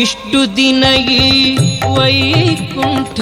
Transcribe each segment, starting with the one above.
ಇಷ್ಟು ದಿನ ಈ ವೈಕುಂಠ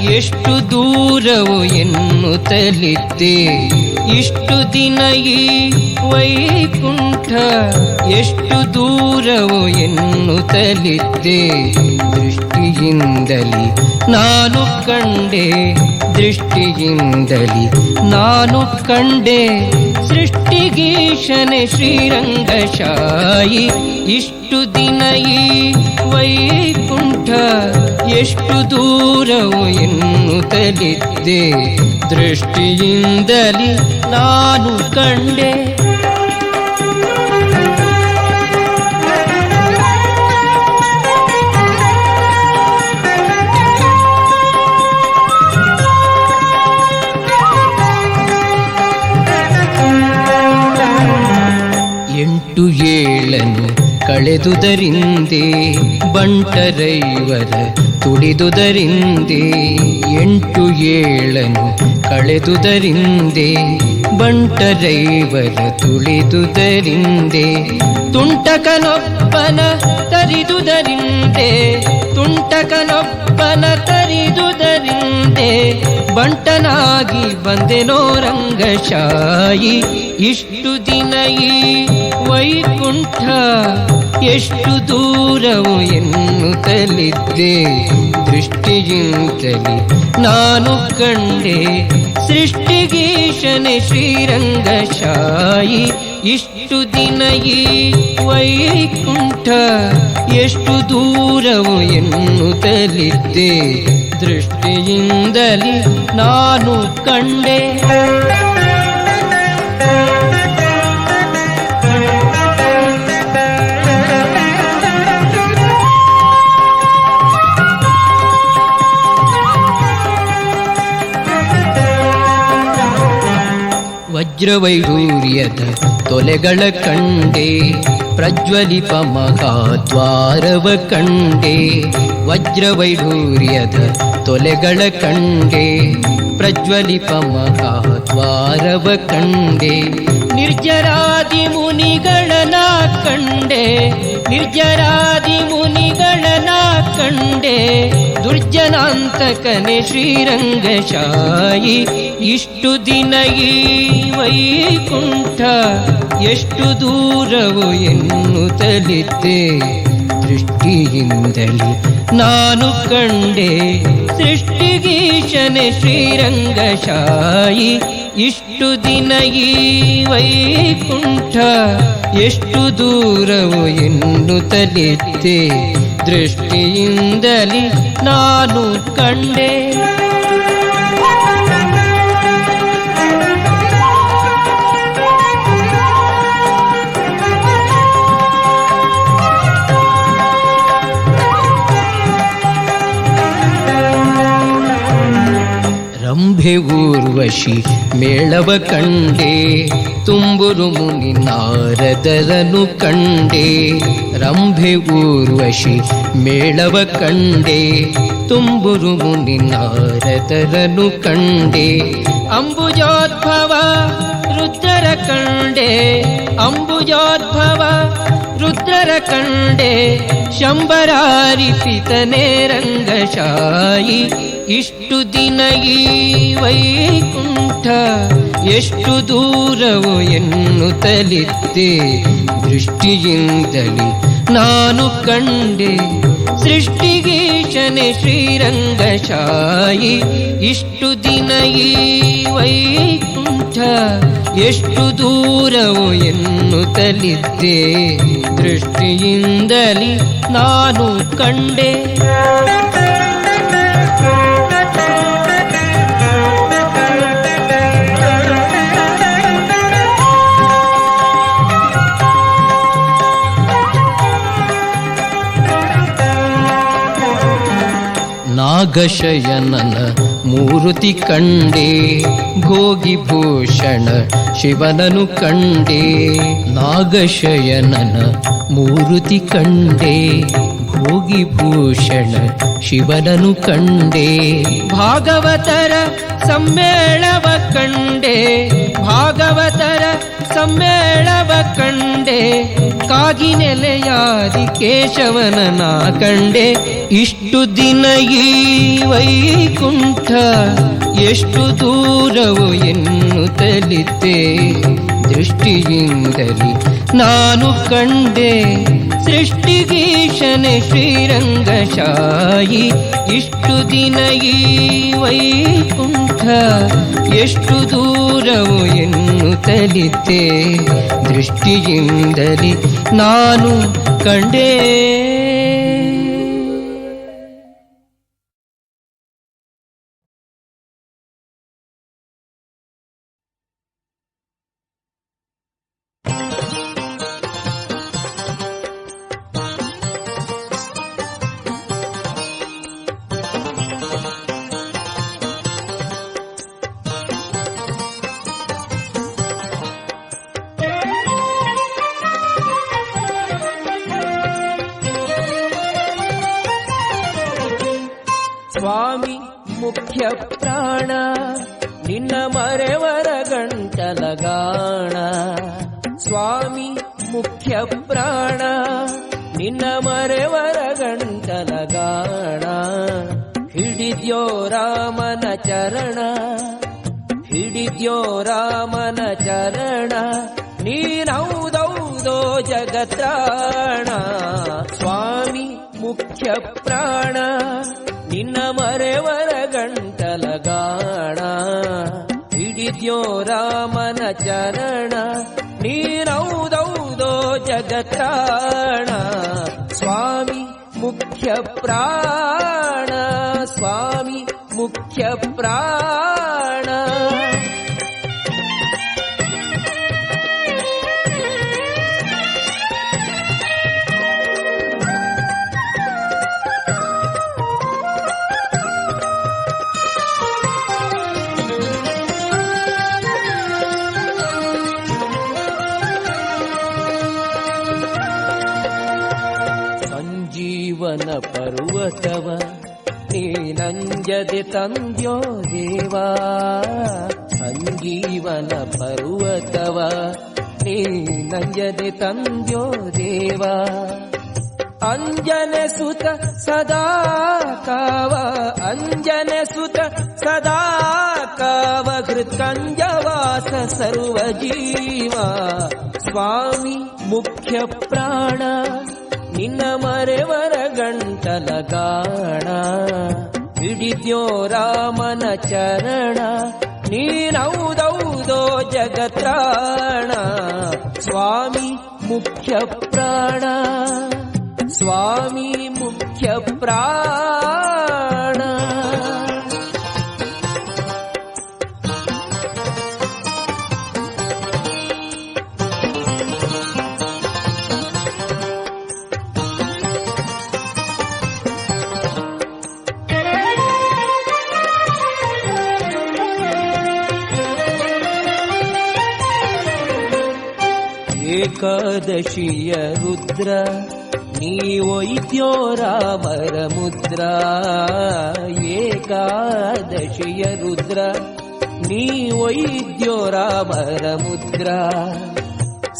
ಎಷ್ಟು ದೂರವು ಎನ್ನುತ್ತಲಿದ್ದೆ. ಇಷ್ಟು ದಿನ ಈ ವೈಕುಂಠ ಎಷ್ಟು ದೂರವು ಎನ್ನುತ್ತಲಿದ್ದೆ. ದೃಷ್ಟಿಯಿಂದಲಿ ನಾನು ಕಂಡೆ, ದೃಷ್ಟಿಯಿಂದಲಿ ನಾನು ಕಂಡೆ. ಸೃಷ್ಟಿಗೀಶನೆ ಶ್ರೀರಂಗಶಾಯಿ. ಇಷ್ಟು ದಿನ ಈ ವೈಕುಂಠ ಎಷ್ಟು ದೂರವು ಎನ್ನುತ್ತಲಿದ್ದೆ. ದೃಷ್ಟಿಯಿಂದಲಿ ನಾನು ಕಂಡೆ. ಎಂಟು ಏಳನು ಕಳೆದುದರಿಂದೆ ಬಂಟರೈವರ ತುಳಿದುದರಿಂದೆ. ಎಂಟು ಏಳನು ಕಳೆದುದರಿಂದೆ ಬಂಟರೈವರ ತುಳಿದುದರಿಂದೆ. ತುಂಟಕನೊಬ್ಬನ ತರಿದುದರಿಂದೆ, ತುಂಟಕನೊಬ್ಬನ ತರಿದುದರಿಂದೆ. ಬಂಟನಾಗಿ ಬಂದೆನೋ ರಂಗಶಾಯಿ. ಇಷ್ಟು ದಿನ ಈ ವೈಕುಂಠ ಎಷ್ಟು ದೂರವು ಎನ್ನುತ್ತಲಿದ್ದೆ. ದೃಷ್ಟಿಯಿಂದಲಿ ನಾನು ಕಂಡೆ. ಸೃಷ್ಟಿಗೀಶನೆ ಶ್ರೀರಂಗಶಾಯಿ. ಇಷ್ಟು ದಿನ ಈ ವೈಕುಂಠ ಎಷ್ಟು ದೂರವು ಎನ್ನುತ್ತಲಿದ್ದೆ. ದೃಷ್ಟಿಯಿಂದಲಿ ನಾನು ಕಂಡೆ. ವಜ್ರವೈಡೂರ್ಯದ ತೊಲೆಗಳ ಕಂಡೆ, ಪ್ರಜ್ವಲಿಪ ಮಹಾದ್ವಾರವ ಕಂಡೆ. ವಜ್ರವೈಡೂರ್ಯದ ತೊಲೆಗಳ ಕಂಡೆ, ಪ್ರಜ್ವಲಿಪ ಮಹಾದ್ವಾರವ ಕಂಡೆ. ನಿರ್ಜರಾದಿ ಮುನಿಗಳನ ಕಂಡೆ, ನಿರ್ಜರಾದಿ ಮುನಿಗಳನ ಕಂಡೆ. ದುರ್ಜನಾಂತಕನೆ ಶ್ರೀರಂಗಶಾಯಿ. ಇಷ್ಟು ದಿನ ಈ ವೈಕುಂಠ ಎಷ್ಟು ದೂರವು ಎನ್ನುತ್ತಲಿದ್ದೆ. ದೃಷ್ಟಿಯಿಂದಲಿ ನಾನು ಕಂಡೆ. ಸೃಷ್ಟಿಗೀಶನೆ ಶ್ರೀರಂಗಶಾಯಿ. ಇಷ್ಟು ದಿನ ಈ ವೈಕುಂಠ ಎಷ್ಟು ದೂರವು ಎನ್ನುತ್ತಲಿದ್ದೆ. ದೃಷ್ಟಿಯಿಂದಲಿ ನಾನು ಕಂಡೆ. ರಂಭೆ ಊರ್ವಶಿ ಮೇಳವ ಕಂಡೆ, ತುಂಬುರು ಮುನಿ ನಾರದರನು ಕಂಡೆ. ರಂಭೆ ಊರ್ವಶಿ ಮೇಳವ ಕಂಡೆ, ತುಂಬುರು ಮುನಿ ನಾರದರನು ಕಂಡೆ. ಅಂಬುಜೋದ್ಭವ ರುದ್ರರ ಕಂಡೆ, ಅಂಬುಜೋದ್ಭವ ರುದ್ರರ ಕಂಡೆ. ಶಂಬರಾರಿಪಿತನೇ ರಂಗಶಾಯಿ. ಇಷ್ಟು ದಿನ ಈ ವೈಕುಂಠ ಎಷ್ಟು ದೂರವು ಎನ್ನುತ್ತಲಿದ್ದೆ. ದೃಷ್ಟಿಯಿಂದಲಿ ನಾನು ಕಂಡೆ. ಸೃಷ್ಟಿಗೀಶನೆ ಶ್ರೀರಂಗಶಾಯಿ. ಇಷ್ಟು ದಿನ ಈ ವೈಕುಂಠ ಎಷ್ಟು ದೂರವು ಎನ್ನುತ್ತಲಿದ್ದೆ. ದೃಷ್ಟಿಯಿಂದಲಿ ನಾನು ಕಂಡೆ. ನಾಗಶಯನನ ಮೂರುತಿ ಕಂಡೆ, ಭೋಗಿಭೂಷಣ ಶಿವನನು ಕಂಡೆ. ನಾಗಶಯನನ ಮೂರುತಿ ಕಂಡೆ, ಯೋಗಿಭೂಷಣ ಶಿವನನು ಕಂಡೆ. ಭಾಗವತರ ಸಮ್ಮೇಳವ ಕಂಡೆ, ಭಾಗವತರ ಸಮ್ಮೇಳವ ಕಂಡೆ. ಕಾಗಿ ನೆಲೆಯಾದಿ ಕೇಶವನ ನಾ ಕಂಡೆ. ಇಷ್ಟು ದಿನ ಈ ವೈಕುಂಠ ಎಷ್ಟು ದೂರವು ಎನ್ನುತ್ತಲಿದ್ದೆ. ದೃಷ್ಟಿಯಿಂದಲಿ ನಾನು ಕಂಡೆ ಸೃಷ್ಟಿಗೀಶನೆ ಶ್ರೀರಂಗಶಾಯಿ. ಇಷ್ಟು ದಿನ ಈ ವೈಕುಂಠ ಎಷ್ಟು ದೂರವು ಎನ್ನುತ್ತಲಿದ್ದೆ. ದೃಷ್ಟಿಯಿಂದಲಿ ನಾನು ಕಂಡೆ. ಸ್ವಾಮಿ ಮುಖ್ಯ ಪ್ರಾಣ ನಿನ್ನ ಮರೆವರ ಗಂಟಲಗಾಣ. ಸ್ವಾಮಿ ಮುಖ್ಯ ಪ್ರಾಣ ನಿನ್ನ ಮರೆವರ ಗಂಟಲಗಾಣ. ಹಿಡಿದ್ಯೋ ರಾಮನ ಚರಣ, ಹಿಡಿದ್ಯೋ ರಾಮನ ಚರಣ. ನೀನೌದೌದೋ ಜಗತ್ರಾಣ. ಸ್ವಾಮಿ ಮುಖ್ಯ ಪ್ರಾಣ ನಿನ್ನ ಮರೆವರ ಗಂಟಲಗಾಣ. ಹಿಡಿದ್ಯೋ ರಾಮನ ಚರಣ. ನೀನೌದೌದೋ ಜಗತ್ರಾಣ. ಸ್ವಾಮಿ ಮುಖ್ಯ ಪ್ರಾಣ, ಸ್ವಾಮಿ ಮುಖ್ಯ ಪ್ರಾಣ. ಸಂಜೀವನ ಪರ್ವತವ ನೀನಂಜದೆ ತಂದ್ಯೋ ದೇವಾ. ಸಂಜೀವನ ಪರ್ವತವ ನೀನಂಜದೆ ತಂದ್ಯೋ ದೇವಾ. ಅಂಜನೆ ಸುತ ಸದಾ ಕಾವ, ಅಂಜನೆ ಸುತ ಸದಾ ಕಾವ. ಹೃತ್ಕಂಜವಾಸ ಸರ್ವ ಜೀವ. ಸ್ವಾಮಿ ಮುಖ್ಯ ಪ್ರಾಣ ನಿನ್ನ ಮರೆವರ ಗಂಟಲಗಾಣ. ಹಿಡಿದ್ಯೋ ರಾಮನ ಚರಣ. ನೀನೌದೌದೋ ಜಗತ್ರಾಣ. ಸ್ವಾಮಿ ಮುಖ್ಯ ಪ್ರಾಣ, ಸ್ವಾಮಿ ಮುಖ್ಯ ಪ್ರಾಣ. ಏಕಾದಶಿಯ ರುದ್ರ ನೀವೊಯ್ದ್ಯೋ ರಾಮರ ಮುದ್ರ. ಏಕಾದಶಿಯ ರುದ್ರ ನೀವೊಯ್ದ್ಯೋ ರಾಮರ ಮುದ್ರ.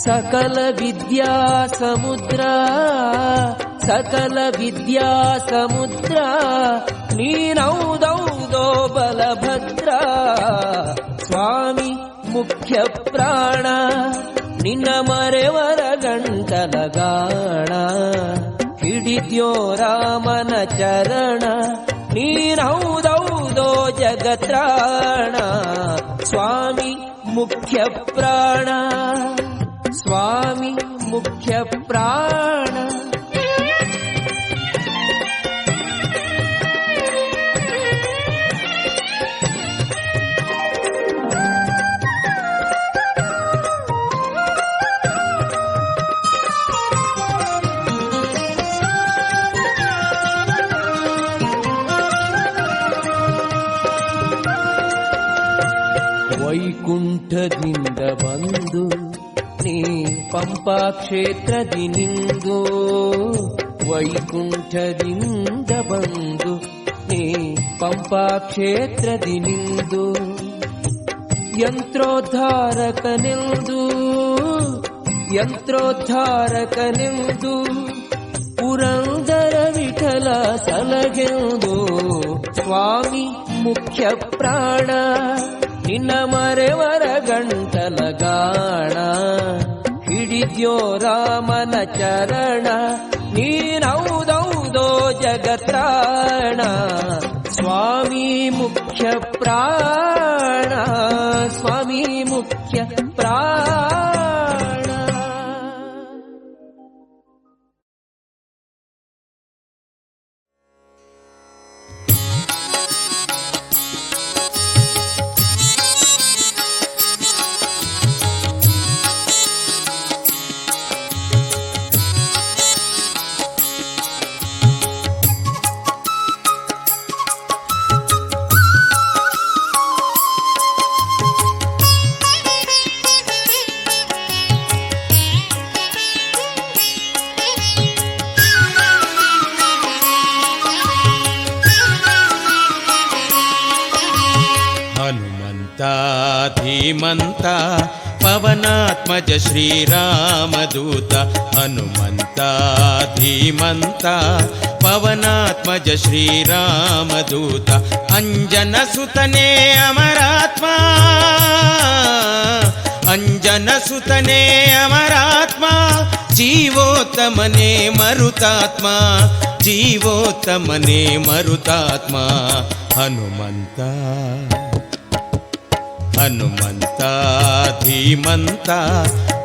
ಸಕಲ ವಿದ್ಯಾ ಸಮುದ್ರ, ಸಕಲ ವಿದ್ಯಾ ಸಮುದ್ರ. ನೀನೌದೌದೋ ಬಲಭದ್ರ. ಸ್ವಾಮಿ ಮುಖ್ಯ ಪ್ರಾಣ ನಿನ್ನ ಮರೆವರ ಗಂಟಲಗಾಣ. ಹಿಡಿದ್ಯೋ ರಾಮನ ಚರಣ. ನೀನೌದೌದೋ ಜಗತ್ರಾಣ. ಸ್ವಾಮಿ ಮುಖ್ಯ ಪ್ರಾಣ, ಸ್ವಾಮಿ ಮುಖ್ಯ ಪ್ರಾಣ. ವೈಕುಂಠದಿಂದ ಬಂದು ನೀ ಪಂಪಾ ಕ್ಷೇತ್ರದಿ ನಿಂದು. ವೈಕುಂಠದಿಂದ ಬಂದು ನೀ ಪಂಪಾ ಕ್ಷೇತ್ರದಿ ನಿಂದು ಯಂತ್ರೋದ್ಧಾರಕನೆಂದು ಪುರಂದರ ವಿಠಲ ಸಲಗೆಂದು ಸ್ವಾಮಿ ಮುಖ್ಯ ಪ್ರಾಣ ನಿನ್ನ ಮರೆವರ ಗಂಟಲ ಗಾಣ ಹಿಡಿದ್ಯೋ ರಾಮನ ಚರಣ ನೀನೌದೌದೋ ಜಗತ್ರಾಣ ಸ್ವಾಮಿ ಮುಖ್ಯ ಪ್ರಾಣ ಸ್ವಾಮಿ ಮುಖ್ಯ ಪ್ರಾಣ. ಧೀಮಂತ ಪವನಾತ್ಮಜ ಶ್ರೀರಾಮದೂತ ಹನುಮಂತ ಧೀಮಂತ ಪವನಾತ್ಮಜ ಶ್ರೀರಾಮದೂತ ಅಂಜನ ಸುತನೇ ಅಮರಾತ್ಮ ಅಂಜನ ಸುತನೇ ಅಮರಾತ್ಮ ಜೀವೋತ್ತಮನೇ ಮರುತಾತ್ಮ ಜೀವೋತ್ತಮನೇ ಮರುತಾತ್ಮ ಹನುಮಂತ ಹನುಮಂತ ಧೀಮಂತ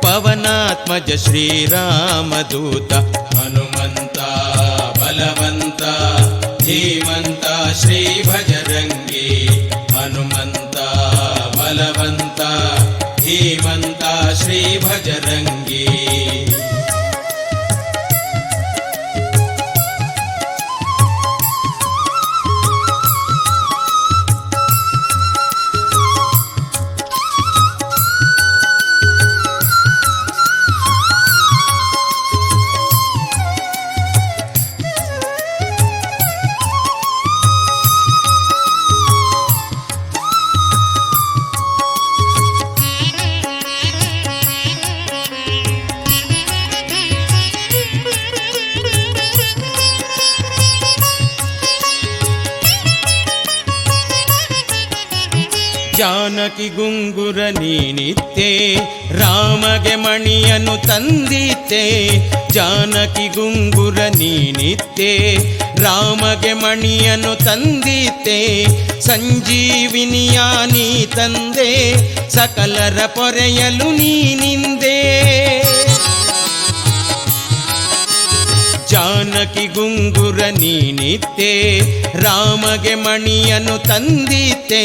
ಪವನಾತ್ಮಜ ಶ್ರೀರಾಮದೂತ ಹನುಮಂತ ಬಲವಂತ ಧೀಮಂತ ಶ್ರೀ ಭಜರಂಗಿ ಹನುಮಂತ ಬಲವಂತ ಧೀಮಂತ ಶ್ರೀ ಭಜರಂಗಿ. ಜಾನಕಿ ಗುಂಗುರ ನೀನಿತ್ತೆ ರಾಮಗೆ ಮಣಿಯನ್ನು ತಂದಿತ್ತೆ ಜಾನಕಿ ಗುಂಗುರ ನೀನಿತ್ತೆ ರಾಮಗೆ ಮಣಿಯನ್ನು ತಂದಿತ್ತೆ ಸಂಜೀವಿನಿಯ ನೀ ತಂದೆ ಸಕಲರ ಪೊರೆಯಲು ನೀನಿಂದೆ ಜಾನಕಿ ಗುಂಗುರ ನೀನಿತ್ತೆ ರಾಮಗೆ ಮಣಿಯನ್ನು ತಂದಿತ್ತೆ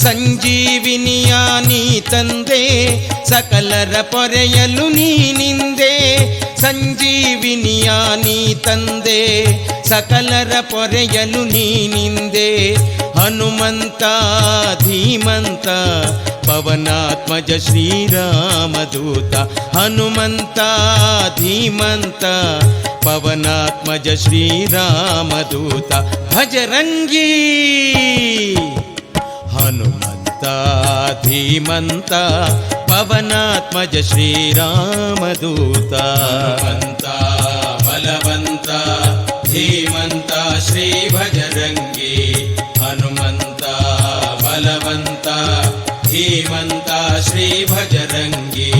ಸಂಜೀವಿನಿಯ ನೀ ತಂದೆ ಸಕಲರ ಪೊರೆಯಲು ನೀನಿಂದೆ ಸಂಜೀವಿನಿಯ ನೀ ತಂದೆ ಸಕಲರ ಪೊರೆಯಲು ನೀನಿಂದೆ ಹನುಮಂತ ಧೀಮಂತ ಪವನಾತ್ಮಜ ಶ್ರೀರಾಮದೂತ ಹನುಮಂತ ಧೀಮಂತ ಪವನಾತ್ಮಜ ಶ್ರೀರಾಮದೂತ ಭಜರಂಗಿ ಹನುಮಂತ ಧೀಮಂತ ಪವನಾತ್ಮಜ ಶ್ರೀರಾಮದೂತ ಹನುಮಂತ ಬಲವಂತ ಧೀಮಂತ ಶ್ರೀ ಭಜರಂಗಿ ಹನುಮಂತ ಬಲವಂತ ಧೀಮಂತ ಶ್ರೀ ಭಜರಂಗಿ.